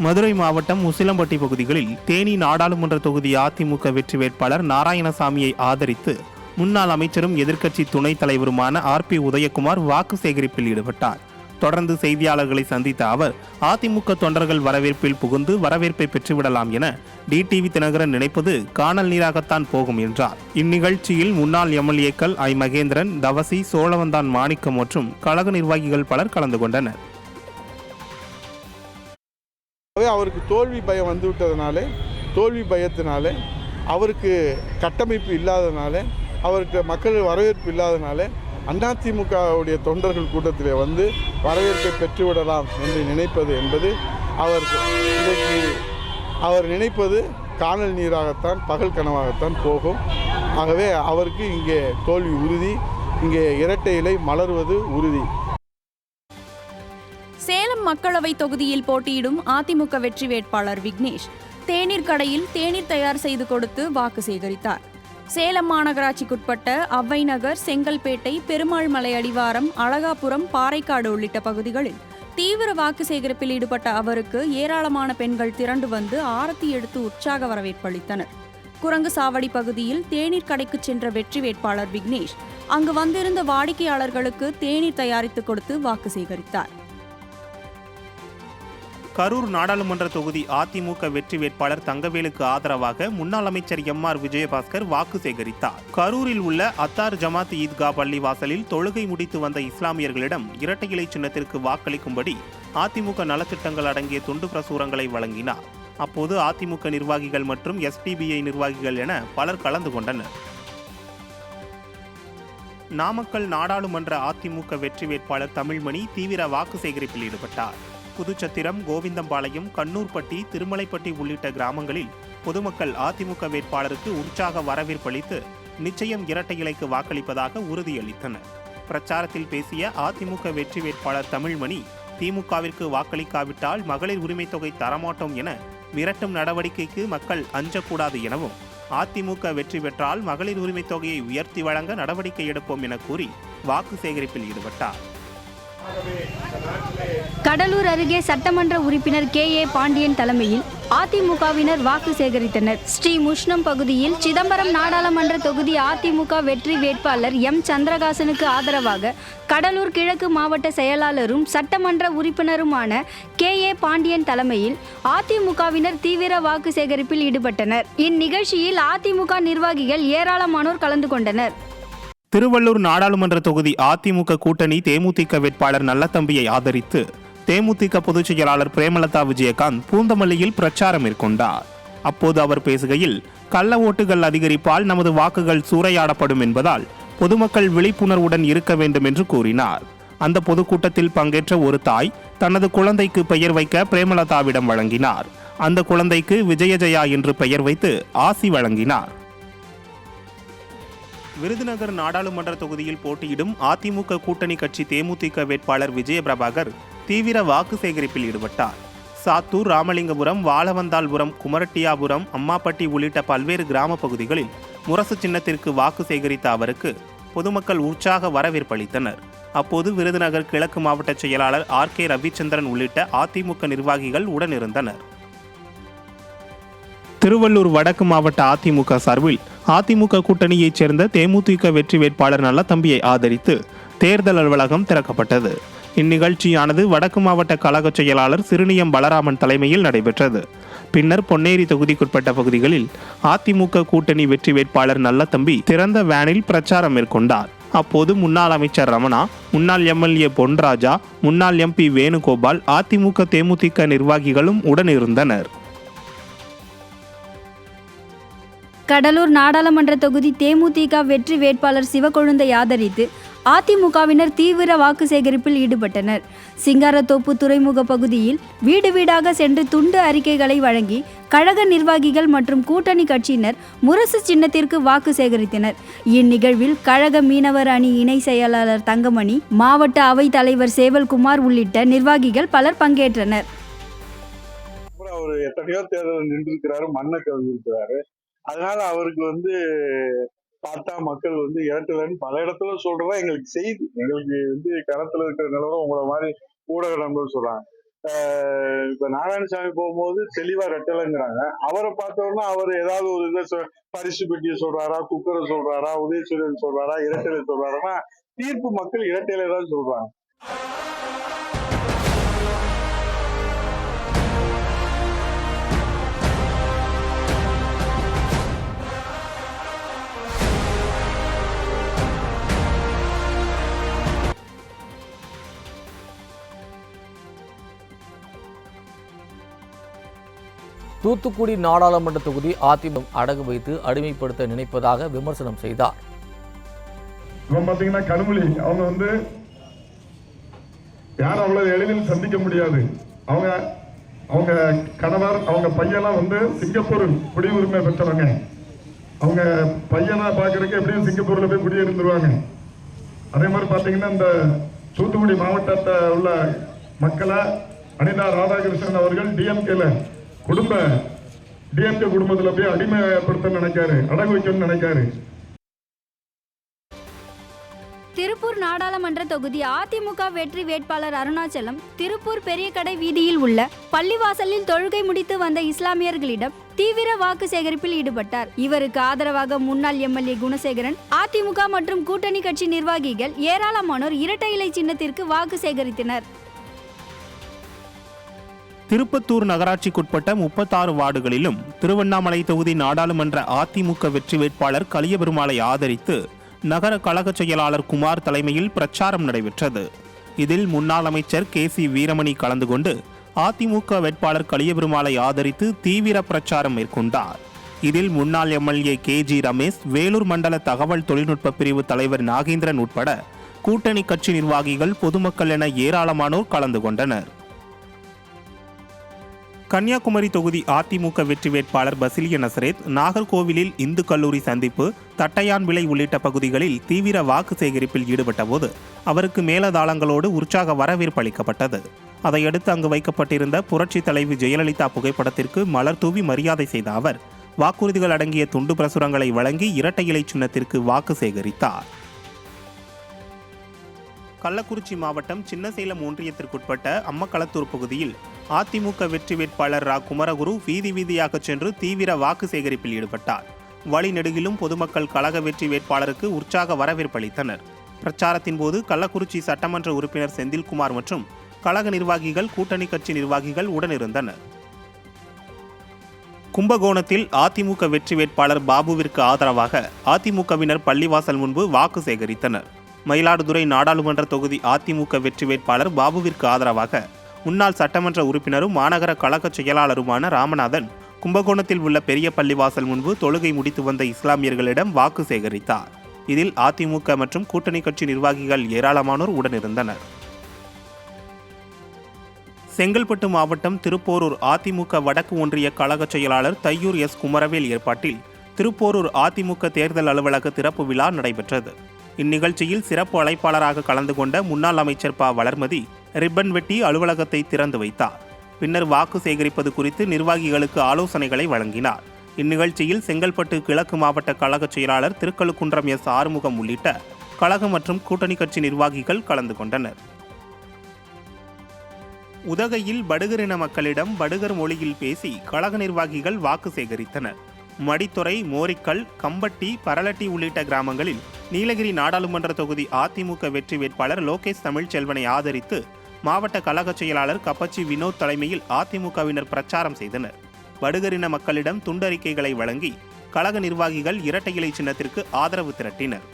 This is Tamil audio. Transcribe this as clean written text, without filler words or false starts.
மதுரை மாவட்டம் உசிலம்பட்டி பகுதிகளில் தேனி நாடாளுமன்ற தொகுதி அதிமுக வெற்றி வேட்பாளர் நாராயணசாமியை ஆதரித்து முன்னாள் அமைச்சரும் எதிர்க்கட்சி துணைத் தலைவருமான RP உதயகுமார் வாக்கு சேகரிப்பில் ஈடுபட்டார். தொடர்ந்து செய்தியாளர்களை சந்தித்த அவர் அதிமுக தொண்டர்கள் வரவேற்பில் புகுந்து வரவேற்பை பெற்றுவிடலாம் என டிடிவி தினகரன் நினைப்பது காணல் நீராகத்தான் போகும் என்றார். இந்நிகழ்ச்சியில் முன்னாள் MLAக்கள் ஐ மகேந்திரன், தவசி, சோழவந்தான் மாணிக்கம் மற்றும் கழக நிர்வாகிகள் பலர் கலந்து கொண்டனர். அவருக்கு தோல்வி பயம் வந்துவிட்டதுனாலே, தோல்வி பயத்தினாலே, அவருக்கு கட்டமைப்பு இல்லாதனாலே, அவருக்கு மக்கள் வரவேற்பு இல்லாதனாலே அதிமுகவுடைய தொண்டர்கள் கூட்டத்திலே வந்து வரவேற்பை பெற்றுவிடலாம் என்று நினைப்பது என்பது அவர் நினைப்பது காணல் நீராகத்தான், பகல் கனவாகத்தான் போகும். ஆகவே அவருக்கு இங்கே தோல்வி உறுதி, இங்கே இரட்டை இலை மலர்வது உறுதி. சேலம் மக்களவை தொகுதியில் போட்டியிடும் அதிமுக வெற்றி வேட்பாளர் விக்னேஷ் தேநீர் கடையில் தேநீர் தயார் செய்து கொடுத்து வாக்கு சேகரித்தார். சேலம் மாநகராட்சிக்குட்பட்ட அவ்வை நகர், செங்கல்பேட்டை, பெருமாள் மலை அடிவாரம், அழகாபுரம், பாறைக்காடு உள்ளிட்ட பகுதிகளில் தீவிர வாக்கு சேகரிப்பில் ஈடுபட்ட அவருக்கு ஏராளமான பெண்கள் திரண்டு வந்து ஆரத்தி எடுத்து உற்சாக வரவேற்பளித்தனர். குரங்கு சாவடி பகுதியில் தேநீர் கடைக்கு சென்ற வெற்றி வேட்பாளர் விக்னேஷ் அங்கு வந்திருந்த வாடிக்கையாளர்களுக்கு தேநீர் தயாரித்து கொடுத்து வாக்கு சேகரித்தார். கரூர் நாடாளுமன்ற தொகுதி அதிமுக வெற்றி வேட்பாளர் தங்கவேலுக்கு ஆதரவாக முன்னாள் அமைச்சர் MR விஜயபாஸ்கர் வாக்கு சேகரித்தார். கரூரில் உள்ள அத்தார் ஜமாத் ஈத்கா பள்ளி வாசலில் தொழுகை முடித்து வந்த இஸ்லாமியர்களிடம் இரட்டை இலை சின்னத்திற்கு வாக்களிக்கும்படி அதிமுக நலத்திட்டங்கள் அடங்கிய துண்டு பிரசுரங்களை வழங்கினார். அப்போது அதிமுக நிர்வாகிகள் மற்றும் SDPI நிர்வாகிகள் என பலர் கலந்து கொண்டனர். நாமக்கல் நாடாளுமன்ற அதிமுக வெற்றி வேட்பாளர் தமிழ்மணி தீவிர வாக்கு சேகரிப்பில் ஈடுபட்டார். புதுச்சத்திரம், கோவிந்தம்பாளையம், கண்ணூர்பட்டி, திருமலைப்பட்டி உள்ளிட்ட கிராமங்களில் பொதுமக்கள் அதிமுக வேட்பாளருக்கு உற்சாக வரவேற்பளித்து நிச்சயம் இரட்டை இலைக்கு வாக்களிப்பதாக உறுதியளித்தனர். பிரச்சாரத்தில் பேசிய அதிமுக வெற்றி வேட்பாளர் தமிழ்மணி, திமுகவிற்கு வாக்களிக்காவிட்டால் மகளிர் உரிமை தொகை தரமாட்டோம் என மிரட்டும் நடவடிக்கைக்கு மக்கள் அஞ்சக்கூடாது எனவும், அதிமுக வெற்றி பெற்றால் மகளிர் உரிமை தொகையை உயர்த்தி வழங்க நடவடிக்கை எடுப்போம் என கூறி வாக்கு சேகரிப்பில் ஈடுபட்டார். கடலூர் அருகே சட்டமன்ற உறுப்பினர் KA பாண்டியன் தலைமையில் அதிமுகவினர் வாக்கு சேகரித்தனர். ஸ்ரீ முஷ்ணம் பகுதியில் சிதம்பரம் நாடாளுமன்ற தொகுதி அதிமுக வெற்றி வேட்பாளர் M சந்திரகாசனுக்கு ஆதரவாக கடலூர் கிழக்கு மாவட்ட செயலாளரும் சட்டமன்ற உறுப்பினருமான KA பாண்டியன் தலைமையில் அதிமுகவினர் தீவிர வாக்கு சேகரிப்பில் ஈடுபட்டனர். இந்நிகழ்ச்சியில் அதிமுக நிர்வாகிகள் ஏராளமானோர் கலந்து கொண்டனர். திருவள்ளூர் நாடாளுமன்ற தொகுதி அதிமுக கூட்டணி தேமுதிக வேட்பாளர் நல்லதம்பியை ஆதரித்து தேமுதிக பொதுச் செயலாளர் பிரேமலதா விஜயகாந்த் பூந்தமல்லியில் பிரச்சாரம் மேற்கொண்டார். அப்போது அவர் பேசுகையில், கள்ள ஓட்டுகள் அதிகரிப்பால் நமது வாக்குகள் சூறையாடப்படும் என்பதால் பொதுமக்கள் விழிப்புணர்வுடன் இருக்க வேண்டும் என்று கூறினார். அந்த பொதுக்கூட்டத்தில் பங்கேற்ற ஒரு தாய் தனது குழந்தைக்கு பெயர் வைக்க பிரேமலதாவிடம் வழங்கினார். அந்த குழந்தைக்கு விஜயஜயா என்று பெயர் வைத்து ஆசி வழங்கினார். விருதுநகர் நாடாளுமன்ற தொகுதியில் போட்டியிடும் அதிமுக கூட்டணி கட்சி தேமுதிக வேட்பாளர் விஜயபிரபாகர் தீவிர வாக்கு சேகரிப்பில் ஈடுபட்டார். சாத்தூர், ராமலிங்கபுரம், வாழவந்தாள்புரம், குமரட்டியாபுரம், அம்மாப்பட்டி உள்ளிட்ட பல்வேறு கிராம பகுதிகளில் முரசு சின்னத்திற்கு வாக்கு சேகரித்த அவருக்கு பொதுமக்கள் உற்சாக வரவேற்பளித்தனர். அப்போது விருதுநகர் கிழக்கு மாவட்ட செயலாளர் RK ரவிச்சந்திரன் உள்ளிட்ட அதிமுக நிர்வாகிகள் உடனிருந்தனர். திருவள்ளூர் வடக்கு மாவட்ட அதிமுக சார்பில் அதிமுக கூட்டணியைச் சேர்ந்த தேமுதிக வெற்றி வேட்பாளர் நல்லதம்பியை ஆதரித்து தேர்தல் அலுவலகம் திறக்கப்பட்டது. இந்நிகழ்ச்சியானது வடக்கு மாவட்ட கழக செயலாளர் சிறுனியம் பலராமன் தலைமையில் நடைபெற்றது. பின்னர் பொன்னேரி தொகுதிக்குட்பட்ட பகுதிகளில் அதிமுக கூட்டணி வெற்றி வேட்பாளர் நல்லதம்பி திறந்த வேனில் பிரச்சாரம் மேற்கொண்டார். அப்போது முன்னாள் அமைச்சர் ரமணா, முன்னாள் MLA பொன்ராஜா, முன்னாள் MP வேணுகோபால், அதிமுக தேமுதிக நிர்வாகிகளும் உடனிருந்தனர். கடலூர் நாடாளுமன்ற தொகுதி தேமுதிக வெற்றி வேட்பாளர் சிவக்கொழுந்தை ஆதரித்து அதிமுகவினர் தீவிர வாக்கு சேகரிப்பில் ஈடுபட்டனர். சிங்காரத்தோப்பு துறைமுக பகுதியில் வீடு வீடாக சென்று துண்டு அறிக்கைகளை வழங்கி கழக நிர்வாகிகள் மற்றும் கூட்டணி கட்சியினர் முரசு சின்னத்திற்கு வாக்கு சேகரித்தனர். இந்நிகழ்வில் கழக மீனவர் அணி இணை செயலாளர் தங்கமணி, மாவட்ட அவை தலைவர் சேவல்குமார் உள்ளிட்ட நிர்வாகிகள் பலர் பங்கேற்றனர். அவர் எத்தனையோ தேர்தல் நின்றிருக்கிறாரு, மண்ணை கவிழ்ந்திருக்கிறாரு. அதனால அவருக்கு பார்த்தா மக்கள் இரட்டலன்னு பல இடத்துல சொல்றதா எங்களுக்கு செய்தி. எங்களுக்கு களத்துல இருக்கிற நிலவரம் உங்களை மாதிரி ஊடக நண்பர்கள் சொல்றாங்க. இப்ப நாராயணசாமி போகும்போது தெளிவா ரெட்டலைங்கிறாங்க. அவரை பார்த்தோம்னா அவர் ஏதாவது ஒரு இதை பரிசு பெட்டியை சொல்றாரா, குக்கரை சொல்றாரா, உதயசூரியன் சொல்றாரா, இரட்டையில சொல்றாருன்னா தீர்ப்பு மக்கள் இரட்டையில தான் சொல்றாங்க. தூத்துக்குடி நாடாளுமன்ற தொகுதி அதிமுக அடகு வைத்து அடிமைப்படுத்த நினைப்பதாக விமர்சனம் செய்தார். பாத்தீங்கன்னா கனிமொழி அவங்க யாரும் அவ்வளவு எளிதில் சந்திக்க முடியாது. அவங்க கணவர் அவங்க பையெல்லாம் சிங்கப்பூர் குடியுரிமை பெற்றவங்க. அவங்க பையனா பாக்குறதுக்கு எப்படியும் சிங்கப்பூர்ல போய் குடியிருந்துருவாங்க. அதே மாதிரி பாத்தீங்கன்னா இந்த தூத்துக்குடி மாவட்டத்தை உள்ள மக்களை அனிதா ராதாகிருஷ்ணன் அவர்கள் டிஎம்கே குடும்பத்துல போய் அடிமைப்படுத்த நினைக்காரு, அடகு வைக்கணும்னு நினைக்காரு. திருப்பூர் நாடாளுமன்ற தொகுதி அதிமுக வெற்றி வேட்பாளர் அருணாச்சலம் திருப்பூர் பெரிய கடை வீதியில் உள்ள பள்ளிவாசலில் தொழுகை முடித்து வந்த இஸ்லாமியர்களிடம் தீவிர வாக்கு சேகரிப்பில் ஈடுபட்டார். இவருக்கு ஆதரவாக முன்னாள் எம்எல்ஏ குணசேகரன், அதிமுக மற்றும் கூட்டணி கட்சி நிர்வாகிகள் ஏராளமானோர் இரட்டை இலை சின்னத்திற்கு வாக்கு சேகரித்தனர். திருப்பத்தூர் நகராட்சிக்குட்பட்ட 36 வார்டுகளிலும் திருவண்ணாமலை தொகுதி நாடாளுமன்ற அதிமுக வெற்றி வேட்பாளர் கலியபெருமாளை ஆதரித்து நகர கழக செயலாளர் குமார் தலைமையில் பிரச்சாரம் நடைபெற்றது. இதில் முன்னாள் அமைச்சர் KC வீரமணி கலந்து கொண்டு அதிமுக வேட்பாளர் கலியபெருமாளை ஆதரித்து தீவிர பிரச்சாரம் மேற்கொண்டார். இதில் முன்னாள் எம்எல்ஏ KG ரமேஷ், வேலூர் மண்டல தகவல் தொழில்நுட்ப பிரிவு தலைவர் நாகேந்திரன் உட்பட கூட்டணி கட்சி நிர்வாகிகள், பொதுமக்கள் என ஏராளமானோர் கலந்து கொண்டனர். கன்னியாகுமரி தொகுதி அதிமுக வெற்றி வேட்பாளர் பசிலிய நசரேத் நாகர்கோவிலில் இந்து கல்லூரி சந்திப்பு, தட்டையான் விலை உள்ளிட்ட பகுதிகளில் தீவிர வாக்கு சேகரிப்பில் ஈடுபட்ட போது அவருக்கு மேலதாளங்களோடு உற்சாக வரவேற்பு அளிக்கப்பட்டது. அதையடுத்து அங்கு வைக்கப்பட்டிருந்த புரட்சி தலைவி ஜெயலலிதா புகைப்படத்திற்கு மலர் தூவி மரியாதை செய்த அவர் வாக்குறுதிகள் அடங்கிய துண்டு பிரசுரங்களை வழங்கி இரட்டை இலை சின்னத்திற்கு வாக்கு சேகரித்தார். கள்ளக்குறிச்சி மாவட்டம் சின்னசேலம் ஒன்றியத்திற்குட்பட்ட அம்மக்களத்தூர் பகுதியில் அதிமுக வெற்றி வேட்பாளர் ரா குமரகுரு வீதி வீதியாக சென்று தீவிர வாக்கு சேகரிப்பில் ஈடுபட்டார். வழிநெடுகிலும் பொதுமக்கள் கழக வெற்றி வேட்பாளருக்கு உற்சாக வரவேற்பளித்தனர். பிரச்சாரத்தின் போது கள்ளக்குறிச்சி சட்டமன்ற உறுப்பினர் செந்தில்குமார் மற்றும் கழக நிர்வாகிகள், கூட்டணி கட்சி நிர்வாகிகள் உடனிருந்தனர். கும்பகோணத்தில் அதிமுக வெற்றி வேட்பாளர் பாபுவிற்கு ஆதரவாக அதிமுகவினர் பள்ளிவாசல் முன்பு வாக்கு சேகரித்தனர். மயிலாடுதுறை நாடாளுமன்ற தொகுதி அதிமுக வெற்றி வேட்பாளர் பாபுவிற்கு ஆதரவாக முன்னாள் சட்டமன்ற உறுப்பினரும் மாநகர கழக செயலாளருமான ராமநாதன் கும்பகோணத்தில் உள்ள பெரிய பள்ளிவாசல் முன்பு தொழுகை முடித்து வந்த இஸ்லாமியர்களிடம் வாக்கு சேகரித்தார். இதில் அதிமுக மற்றும் கூட்டணி கட்சி நிர்வாகிகள் ஏராளமானோர் உடனிருந்தனர். செங்கல்பட்டு மாவட்டம் திருப்போரூர் அதிமுக வடக்கு ஒன்றிய கழக செயலாளர் தையூர் S. குமரவேல் ஏற்பாட்டில் திருப்போரூர் அதிமுக தேர்தல் அலுவலக திறப்பு விழா நடைபெற்றது. இந்நிகழ்ச்சியில் சிறப்பு அழைப்பாளராக கலந்து கொண்ட முன்னாள் அமைச்சர் ப. வளர்மதி ரிப்பன் வெட்டி அலுவலகத்தை திறந்து வைத்தார். பின்னர் வாக்கு சேகரிப்பது குறித்து நிர்வாகிகளுக்கு ஆலோசனைகளை வழங்கினார். இந்நிகழ்ச்சியில் செங்கல்பட்டு கிழக்கு மாவட்ட கழக செயலாளர் திருக்கழுக்குன்றம் S. ஆறுமுகம் உள்ளிட்ட கழக மற்றும் கூட்டணி கட்சி நிர்வாகிகள் கலந்து கொண்டனர். உதகையில் படுகர் இன மக்களிடம் படுகர் மொழியில் பேசி கழக நிர்வாகிகள் வாக்கு சேகரித்தனர். மடித்துறை, மோரிக்கல், கம்பட்டி, பரளட்டி உள்ளிட்ட கிராமங்களில் நீலகிரி நாடாளுமன்ற தொகுதி அதிமுக வெற்றி வேட்பாளர் லோகேஷ் தமிழ்ச்செல்வனை ஆதரித்து மாவட்ட கழக செயலாளர் கப்பச்சி வினோத் தலைமையில் அதிமுகவினர் பிரச்சாரம் செய்தனர். படுகரின மக்களிடம் துண்டறிக்கைகளை வழங்கி கழக நிர்வாகிகள் இரட்டை இலை சின்னத்திற்கு ஆதரவு திரட்டினர்.